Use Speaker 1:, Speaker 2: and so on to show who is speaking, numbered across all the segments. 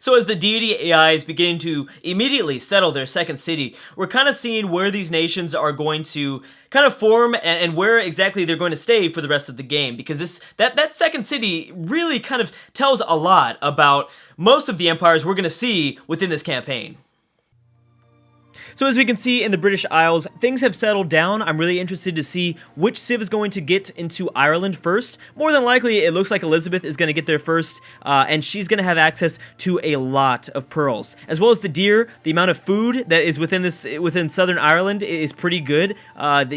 Speaker 1: So as the deity AI is beginning to immediately settle their second city, we're kind of seeing where these nations are going to kind of form and where exactly they're going to stay for the rest of the game, because that second city really kind of tells a lot about most of the empires we're going to see within this campaign. So as we can see in the British Isles, things have settled down. I'm really interested to see which civ is going to get into Ireland first. More than likely, it looks like Elizabeth is going to get there first, and she's going to have access to a lot of pearls. As well as the deer, the amount of food that is within Southern Ireland is pretty good.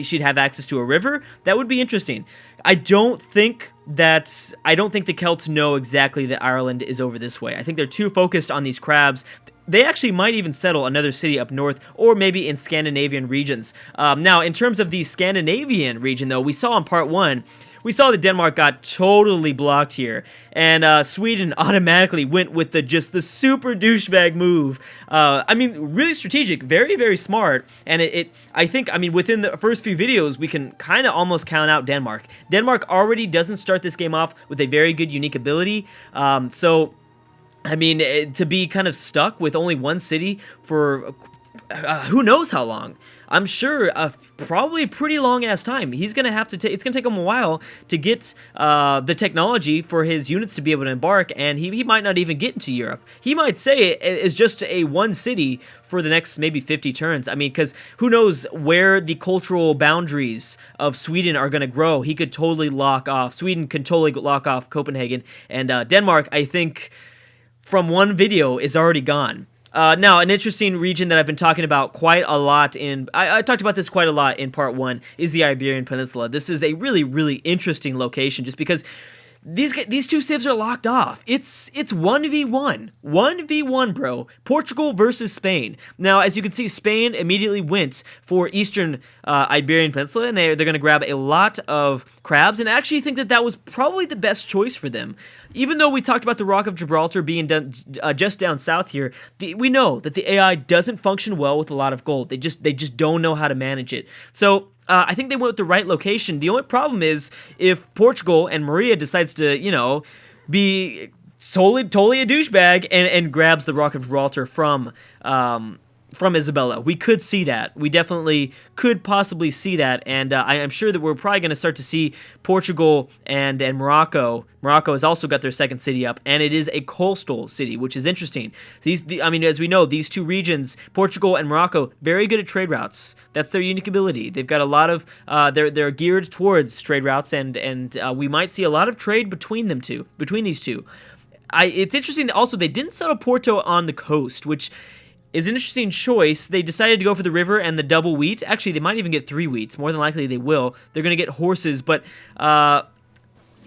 Speaker 1: She'd have access to a river. That would be interesting. I don't think the Celts know exactly that Ireland is over this way. I think they're too focused on these crabs. They actually might even settle another city up north, or maybe in Scandinavian regions. Now, in terms of the Scandinavian region, though, we saw in part 1, we saw that Denmark got totally blocked here, and Sweden automatically went with the super douchebag move. I mean, really strategic, very, very smart, and I think within the first few videos, we can kind of almost count out Denmark. Denmark already doesn't start this game off with a very good unique ability, so I mean, to be kind of stuck with only one city for who knows how long. I'm sure probably a pretty long ass time. He's gonna have to it's gonna take him a while to get the technology for his units to be able to embark, and he might not even get into Europe. He might say it is just a one city for the next maybe 50 turns. I mean, because who knows where the cultural boundaries of Sweden are gonna grow. He could totally lock off. Sweden could totally lock off Copenhagen, and Denmark, I think, from one video is already gone. Now, an interesting region that I've been talking about quite a lot I talked about this quite a lot in part 1, is the Iberian Peninsula. This is a really, really interesting location just because these two civs are locked off. It's 1v1. 1v1, bro. Portugal versus Spain. Now, as you can see, Spain immediately went for Eastern Iberian Peninsula, and they're going to grab a lot of crabs, and I actually think that was probably the best choice for them. Even though we talked about the Rock of Gibraltar being done, just down south here, we know that the AI doesn't function well with a lot of gold. They just don't know how to manage it. So I think they went with the right location. The only problem is if Portugal and Maria decides to, be totally a douchebag and grabs the Rock of Gibraltar from Isabella. We could see that. We definitely could possibly see that, and I am sure that we're probably going to start to see Portugal and Morocco. Morocco has also got their second city up, and it is a coastal city, which is interesting. As we know, these two regions, Portugal and Morocco, very good at trade routes. That's their unique ability. They've got a lot of, they're geared towards trade routes, and we might see a lot of trade between these two. It's interesting that also they didn't settle Porto on the coast, which is an interesting choice. They decided to go for the river and the double wheat. Actually, they might even get 3 wheats. More than likely, they will. They're going to get horses, but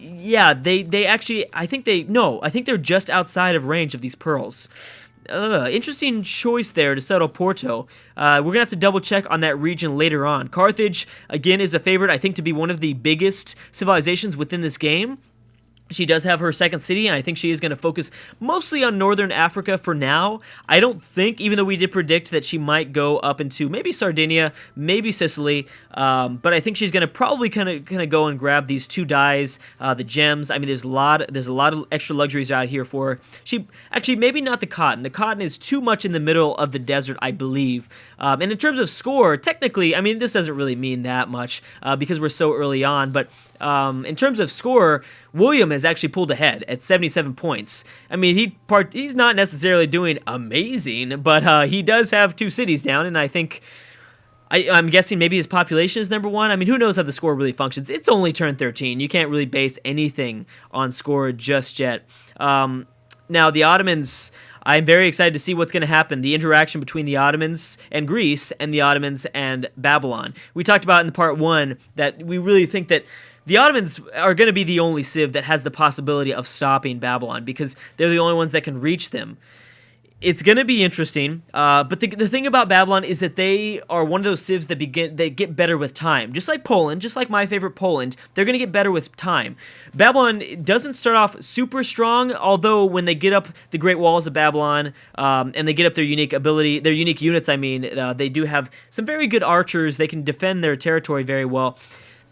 Speaker 1: yeah, they actually, I think they're just outside of range of these pearls. Interesting choice there to settle Porto. We're going to have to double check on that region later on. Carthage, again, is a favorite, I think, to be one of the biggest civilizations within this game. She does have her second city, and I think she is going to focus mostly on Northern Africa for now. I don't think, even though we did predict that she might go up into maybe Sardinia, maybe Sicily, but I think she's going to probably kind of go and grab these two dyes, the gems. I mean, there's a lot of extra luxuries out here for her. She actually maybe not the cotton. The cotton is too much in the middle of the desert, I believe. And in terms of score, technically, I mean, this doesn't really mean that much because we're so early on, but in terms of score, William has actually pulled ahead at 77 points. I mean, he's not necessarily doing amazing, but he does have 2 cities down, and I think, I'm guessing maybe his population is number 1. I mean, who knows how the score really functions. It's only turn 13. You can't really base anything on score just yet. Now, the Ottomans, I'm very excited to see what's going to happen, the interaction between the Ottomans and Greece and the Ottomans and Babylon. We talked about in part 1 that we really think that the Ottomans are going to be the only civ that has the possibility of stopping Babylon because they're the only ones that can reach them. It's going to be interesting, but the thing about Babylon is that they are one of those civs that get better with time. Just like Poland, just like my favorite Poland, they're going to get better with time. Babylon doesn't start off super strong, although when they get up the Great Walls of Babylon and they get up their unique ability, their unique units, they do have some very good archers. They can defend their territory very well.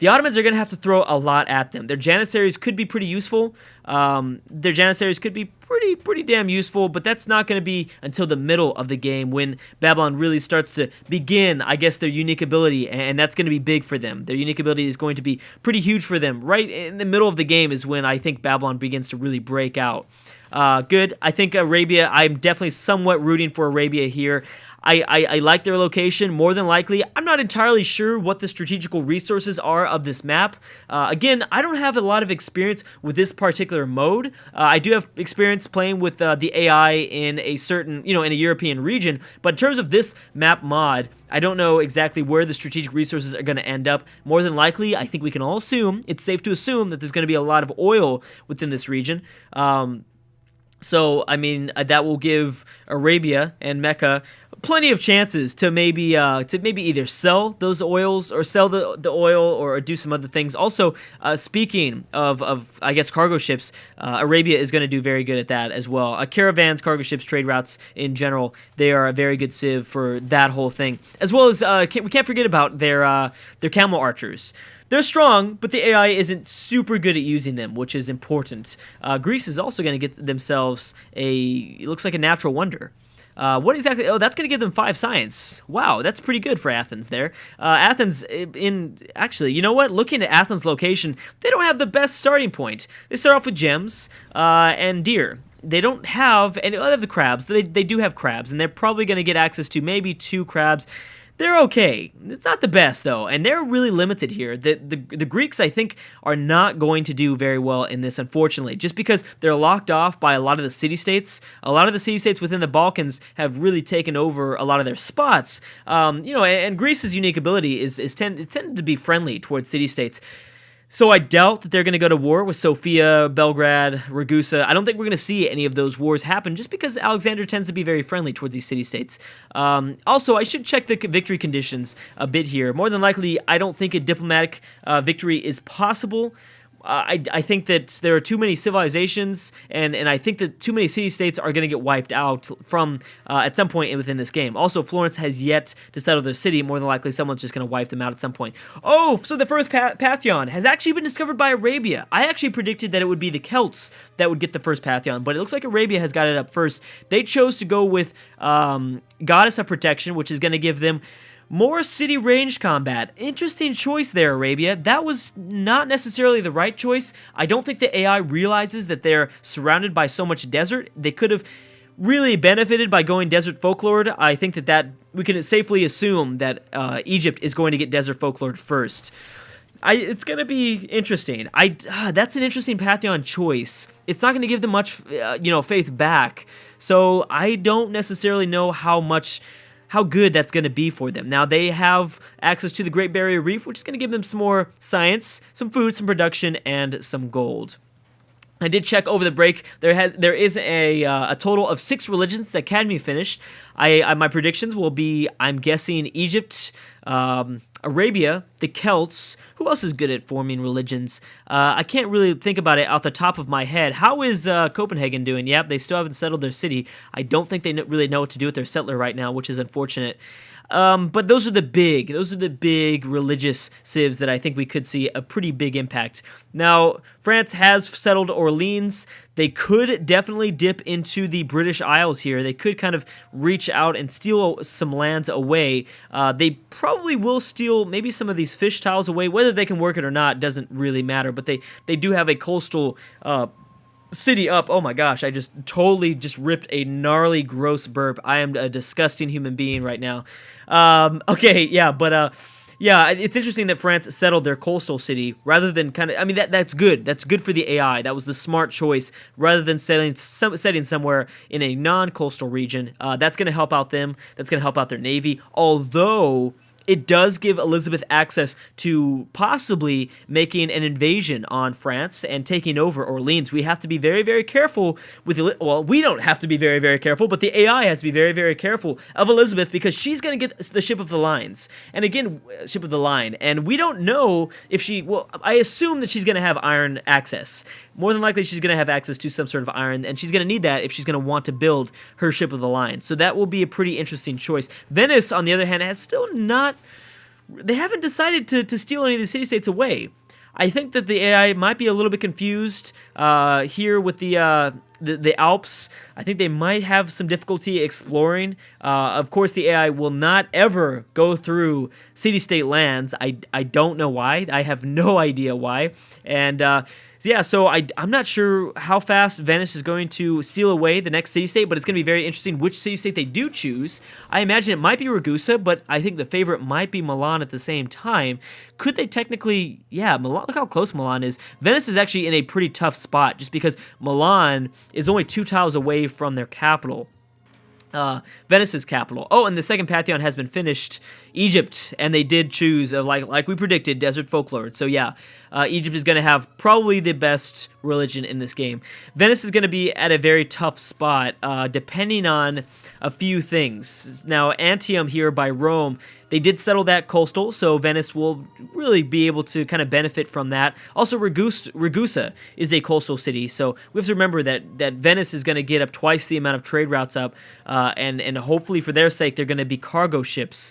Speaker 1: the Ottomans are going to have to throw a lot at them. Their Janissaries could be pretty useful. Their Janissaries could be pretty damn useful, but that's not going to be until the middle of the game when Babylon really starts to begin, I guess, their unique ability, and that's going to be big for them. Their unique ability is going to be pretty huge for them. Right in the middle of the game is when I think Babylon begins to really break out. Good. I think Arabia, I'm definitely somewhat rooting for Arabia here. I like their location. More than likely, I'm not entirely sure what the strategical resources are of this map. Again, I don't have a lot of experience with this particular mode. I do have experience playing with the AI in a certain, in a European region, but in terms of this map mod, I don't know exactly where the strategic resources are going to end up. More than likely, I think we can all assume, it's safe to assume that there's going to be a lot of oil within this region. So, I mean, that will give Arabia and Mecca plenty of chances to maybe either sell those oils or sell the oil or do some other things. Also, speaking of I guess cargo ships, Arabia is going to do very good at that as well. Caravans, cargo ships, trade routes in general, they are a very good civ for that whole thing. As well as we can't forget about their camel archers. They're strong, but the AI isn't super good at using them, which is important. Greece is also going to get themselves it looks like a natural wonder. What exactly? Oh, that's going to give them 5 science. Wow, that's pretty good for Athens there. Athens, actually, you know what? Looking at Athens' location, they don't have the best starting point. They start off with gems and deer. They don't have any of the crabs. They do have crabs, and they're probably going to get access to maybe 2 crabs. They're okay. It's not the best, though, and they're really limited here. The Greeks, I think, are not going to do very well in this, unfortunately, just because they're locked off by a lot of the city-states. A lot of the city-states within the Balkans have really taken over a lot of their spots. And Greece's unique ability is tended to be friendly towards city-states. So I doubt that they're going to go to war with Sofia, Belgrade, Ragusa. I don't think we're going to see any of those wars happen just because Alexander tends to be very friendly towards these city-states. Also, I should check the victory conditions a bit here. More than likely, I don't think a diplomatic victory is possible. I think that there are too many civilizations, and I think that too many city-states are going to get wiped out from at some point within this game. Also, Florence has yet to settle their city. More than likely, someone's just going to wipe them out at some point. Oh, so the first Pantheon has actually been discovered by Arabia. I actually predicted that it would be the Celts that would get the first Pantheon, but it looks like Arabia has got it up first. They chose to go with Goddess of Protection, which is going to give them more city range combat. Interesting choice there, Arabia. That was not necessarily the right choice. I don't think the AI realizes that they're surrounded by so much desert. They could have really benefited by going Desert Folklore. I think that we can safely assume that Egypt is going to get Desert Folklore first. It's going to be interesting. That's an interesting Pantheon choice. It's not going to give them much, faith back. So I don't necessarily know how good that's going to be for them. Now, they have access to the Great Barrier Reef, which is going to give them some more science, some food, some production, and some gold. I did check over the break. There is a total of 6 religions that can be finished. My predictions will be, I'm guessing, Egypt, Arabia, the Celts. Who else is good at forming religions? I can't really think about it off the top of my head. How is Copenhagen doing? Yep, they still haven't settled their city. I don't think they really know what to do with their settler right now, which is unfortunate. But those are the big religious civs that I think we could see a pretty big impact. Now, France has settled Orleans. They could definitely dip into the British Isles here. They could kind of reach out and steal some lands away. They probably will steal maybe some of these fish tiles away. Whether they can work it or not doesn't really matter, but they do have a coastal city up. Oh my gosh, I just totally ripped a gnarly, gross burp. I am a disgusting human being right now. Okay, yeah, but it's interesting that France settled their coastal city rather than that's good. That's good for the AI. That was the smart choice rather than setting somewhere in a non-coastal region. That's going to help out them. That's going to help out their navy. Although it does give Elizabeth access to possibly making an invasion on France and taking over Orleans. We have to be very, very careful with we don't have to be very, very careful, but the AI has to be very, very careful of Elizabeth because she's going to get the ship of the lines. And again, ship of the line. And we don't know if I assume that she's going to have iron access. More than likely, she's going to have access to some sort of iron, and she's going to need that if she's going to want to build her ship of the line. So that will be a pretty interesting choice. Venice, on the other hand, has still not they haven't decided to steal any of the city-states away. I think that the AI might be a little bit confused here with the Alps. I think they might have some difficulty exploring. Of course, the AI will not ever go through city-state lands. I don't know why. I have no idea why. And yeah, so I'm not sure how fast Venice is going to steal away the next city-state, but it's going to be very interesting which city-state they do choose. I imagine it might be Ragusa, but I think the favorite might be Milan at the same time. Could they technically, yeah, Milan, look how close Milan is. Venice is actually in a pretty tough spot just because Milan is only 2 tiles away from their capital. Venice's capital. Oh, and the second Pantheon has been finished, Egypt, and they did choose, like we predicted, Desert Folklore. So yeah, Egypt is going to have probably the best religion in this game. Venice is going to be at a very tough spot, depending on a few things. Now, Antium here by Rome, they did settle that coastal, so Venice will really be able to kind of benefit from that. Also, Ragusa is a coastal city, so we have to remember that Venice is going to get up twice the amount of trade routes up, and hopefully for their sake, they're going to be cargo ships.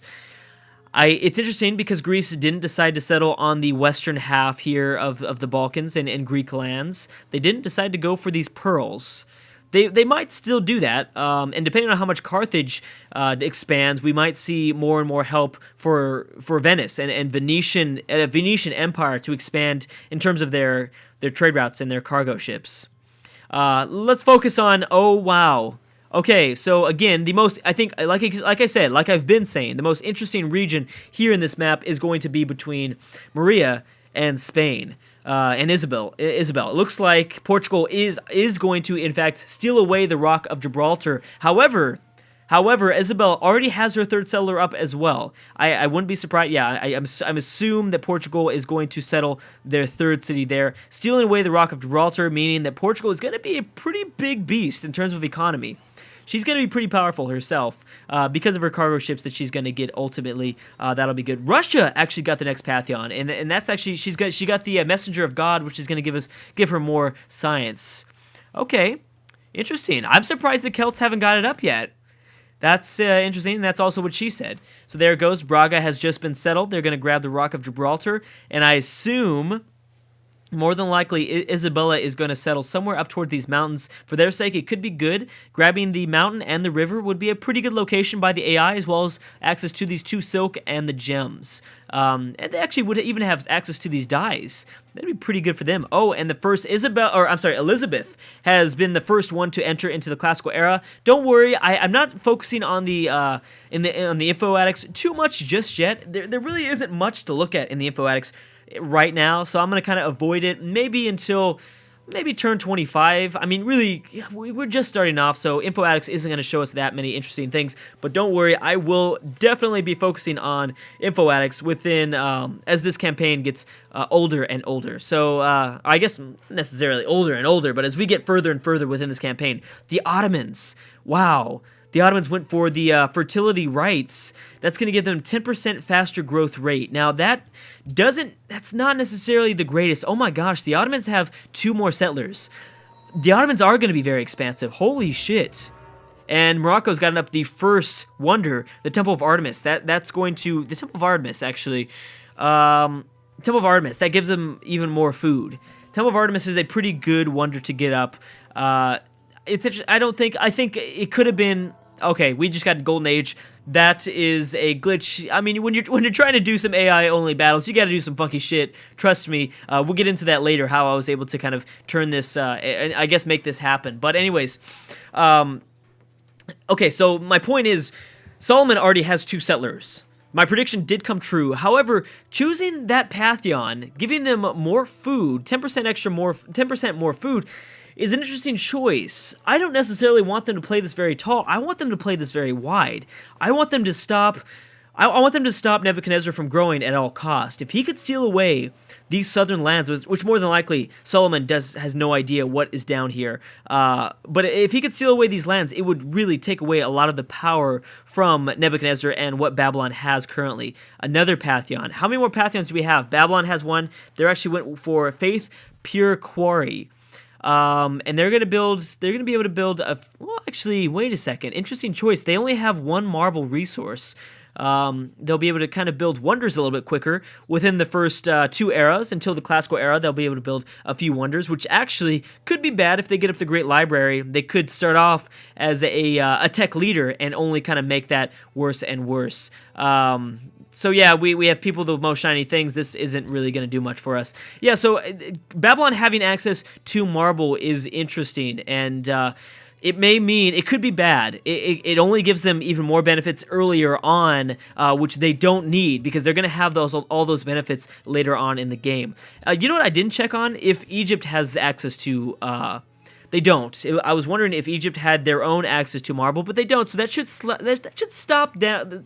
Speaker 1: It's interesting because Greece didn't decide to settle on the western half here of the Balkans and Greek lands. They didn't decide to go for these pearls. They might still do that, and depending on how much Carthage expands, we might see more and more help for Venice and Venetian Empire to expand in terms of their trade routes and their cargo ships. Let's focus on, oh wow. Okay, so again, the most, I think, like I said, like I've been saying, the most interesting region here in this map is going to be between Maria and Spain. And Isabel. It looks like Portugal is going to, in fact, steal away the Rock of Gibraltar. However, Isabel already has her third settler up as well. I wouldn't be surprised. Yeah, I'm assume that Portugal is going to settle their third city there, stealing away the Rock of Gibraltar, meaning that Portugal is going to be a pretty big beast in terms of economy. She's going to be pretty powerful herself because of her cargo ships that she's going to get ultimately. That'll be good. Russia actually got the next Pantheon, and that's actually she got the Messenger of God, which is going to give her more science. Okay, interesting. I'm surprised the Celts haven't got it up yet. That's interesting. That's also what she said. So there it goes. Braga has just been settled. They're going to grab the Rock of Gibraltar, and I assume more than likely, Isabella is going to settle somewhere up toward these mountains. For their sake, it could be good. Grabbing the mountain and the river would be a pretty good location by the AI, as well as access to these 2 silk and the gems. And they actually would even have access to these dyes. That'd be pretty good for them. Oh, and the first Elizabeth has been the first one to enter into the classical era. Don't worry, I'm not focusing on the info addicts too much just yet. There really isn't much to look at in the info addicts right now, so I'm going to kind of avoid it maybe until turn 25. I mean, really, we're just starting off, so Info Addicts isn't going to show us that many interesting things, but don't worry, I will definitely be focusing on Info Addicts within, as this campaign gets older and older. So, I guess not necessarily older and older, but as we get further and further within this campaign, the Ottomans, wow. The Ottomans went for the fertility rites. That's going to give them 10% faster growth rate. Now, that's not necessarily the greatest. Oh my gosh, the Ottomans have 2 more settlers. The Ottomans are going to be very expansive. Holy shit. And Morocco's gotten up the first wonder, the Temple of Artemis. That's going to, the Temple of Artemis, actually. Temple of Artemis, that gives them even more food. Temple of Artemis is a pretty good wonder to get up. It's interesting. I think it could have been, okay, we just got Golden Age. That is a glitch. I mean, when you're trying to do some AI only battles, you got to do some funky shit. Trust me. We'll get into that later, how I was able to kind of turn this, I guess make this happen. But anyways, okay, so my point is, Solomon already has 2 settlers. My prediction did come true. However, choosing that Pantheon, giving them more food, 10% more food, is an interesting choice. I don't necessarily want them to play this very tall. I want them to play this very wide. I want them to stop Nebuchadnezzar from growing at all cost. If he could steal away these southern lands, which more than likely Solomon has no idea what is down here, but if he could steal away these lands, it would really take away a lot of the power from Nebuchadnezzar and what Babylon has currently. Another Pantheon. How many more Pantheons do we have? Babylon has 1. They actually went for Faith Pure Quarry. And they're going to be able to build well, actually, wait a second. Interesting choice. They only have 1 marble resource. they'll be able to kind of build wonders a little bit quicker within the first 2 eras. Until the classical era, they'll be able to build a few wonders, which actually could be bad if they get up the Great Library. They could start off as a tech leader and only kind of make that worse and worse. So yeah, we have people with the most shiny things. This isn't really going to do much for us. Yeah, so Babylon having access to marble is interesting, and it may mean it could be bad. It only gives them even more benefits earlier on, which they don't need because they're going to have all those benefits later on in the game. You know what I didn't check on? If Egypt has access to they don't. I was wondering if Egypt had their own access to marble, but they don't. So that should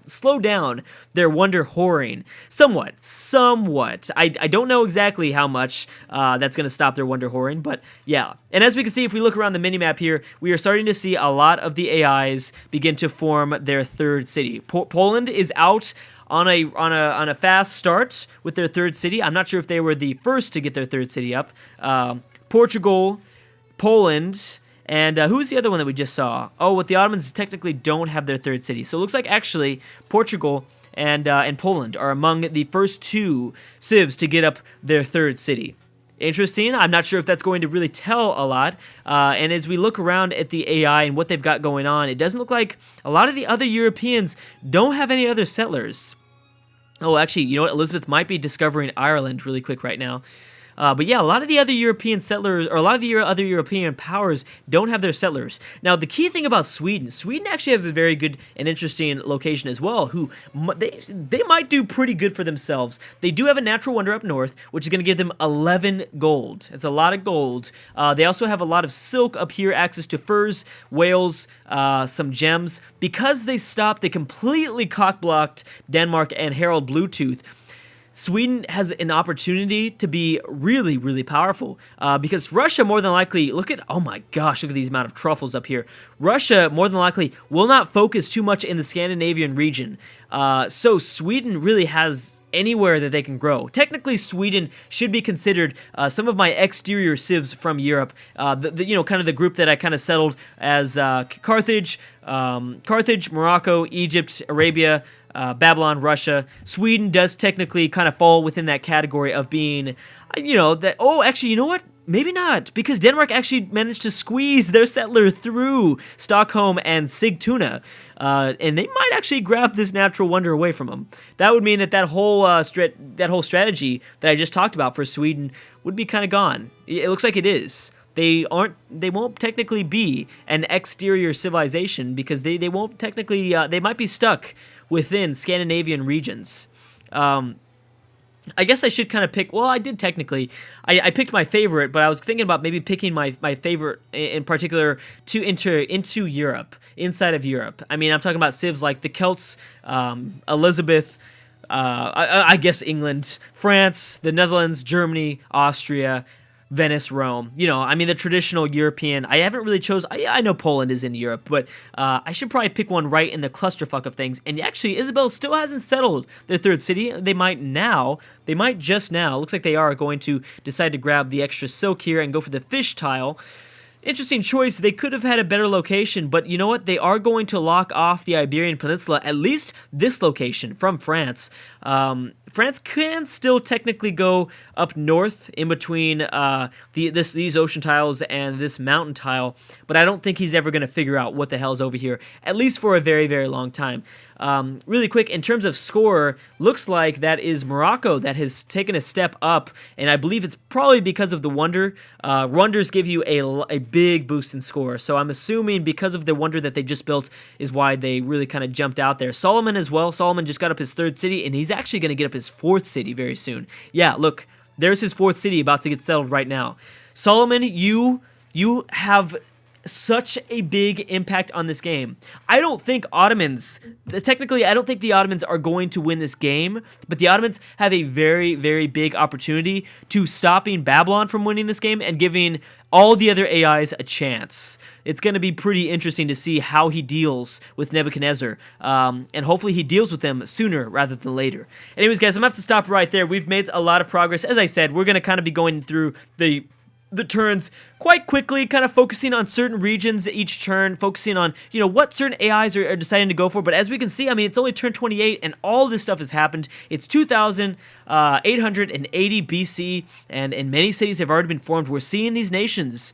Speaker 1: slow down their wonder whoring somewhat. I don't know exactly how much that's going to stop their wonder whoring, but yeah. And as we can see, if we look around the minimap here, we are starting to see a lot of the AIs begin to form their third city. Poland is out on a fast start with their third city. I'm not sure if they were the first to get their third city up. Portugal, Poland, and who's the other one that we just saw? Oh, the Ottomans technically don't have their third city. So it looks like actually Portugal and Poland are among the first 2 civs to get up their third city. Interesting. I'm not sure if that's going to really tell a lot. And as we look around at the AI and what they've got going on, it doesn't look like a lot of the other Europeans don't have any other settlers. Oh, actually, you know what? Elizabeth might be discovering Ireland really quick right now. But yeah, a lot of the other European settlers, or a lot of the other European powers don't have their settlers. Now, the key thing about Sweden actually has a very good and interesting location as well, they might do pretty good for themselves. They do have a natural wonder up north, which is going to give them 11 gold. It's a lot of gold. They also have a lot of silk up here, access to furs, whales, some gems. Because they completely cock-blocked Denmark and Harald Bluetooth, Sweden has an opportunity to be really, really powerful because Russia more than likely, oh my gosh, look at these amount of truffles up here. Russia more than likely will not focus too much in the Scandinavian region. So Sweden really has anywhere that they can grow. Technically, Sweden should be considered some of my exterior civs from Europe. Kind of the group that I kind of settled as Carthage, Morocco, Egypt, Arabia, Babylon, Russia. Sweden does technically kind of fall within that category of being, actually, you know what? Maybe not, because Denmark actually managed to squeeze their settler through Stockholm and Sigtuna, and they might actually grab this natural wonder away from them. That would mean that whole strategy that I just talked about for Sweden would be kind of gone. It looks like it is. They won't technically be an exterior civilization because they won't technically, they might be stuck within Scandinavian regions. I guess I should kind of pick, well, I did technically, I picked my favorite, but I was thinking about maybe picking my favorite in particular to enter into Europe, inside of Europe. I mean, I'm talking about civs like the Celts, Elizabeth, I guess England, France, the Netherlands, Germany, Austria, Venice, Rome. The traditional European. I haven't really I know Poland is in Europe, but I should probably pick one right in the clusterfuck of things. And actually, Isabel still hasn't settled their third city. They might just now. Looks like they are going to decide to grab the extra silk here and go for the fish tile. Interesting choice. They could have had a better location, but you know what? They are going to lock off the Iberian Peninsula, at least this location, from France. France can still technically go up north in between these ocean tiles and this mountain tile, but I don't think he's ever going to figure out what the hell is over here, at least for a very, very long time. Really quick, in terms of score, looks like that is Morocco that has taken a step up, and I believe it's probably because of the wonder. Wonders give you a big boost in score, so I'm assuming because of the wonder that they just built is why they really kind of jumped out there. Solomon as well. Solomon just got up his third city, and he's actually going to get up his fourth city very soon. Yeah, look, there's his fourth city about to get settled right now. Solomon, you have such a big impact on this game. I don't think the Ottomans are going to win this game, but the Ottomans have a very, very big opportunity to stopping Babylon from winning this game and giving all the other AIs a chance. It's going to be pretty interesting to see how he deals with Nebuchadnezzar, and hopefully he deals with them sooner rather than later. Anyways, guys, I'm going to have to stop right there. We've made a lot of progress. As I said, we're going to kind of be going through the the turns quite quickly, kind of focusing on certain regions each turn, focusing on, what certain AIs are deciding to go for. But as we can see, I mean, it's only turn 28, and all this stuff has happened. It's 2,880 BC, and many cities have already been formed. We're seeing these nations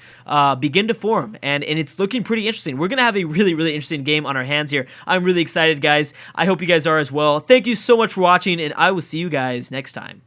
Speaker 1: begin to form, and it's looking pretty interesting. We're going to have a really, really interesting game on our hands here. I'm really excited, guys. I hope you guys are as well. Thank you so much for watching, and I will see you guys next time.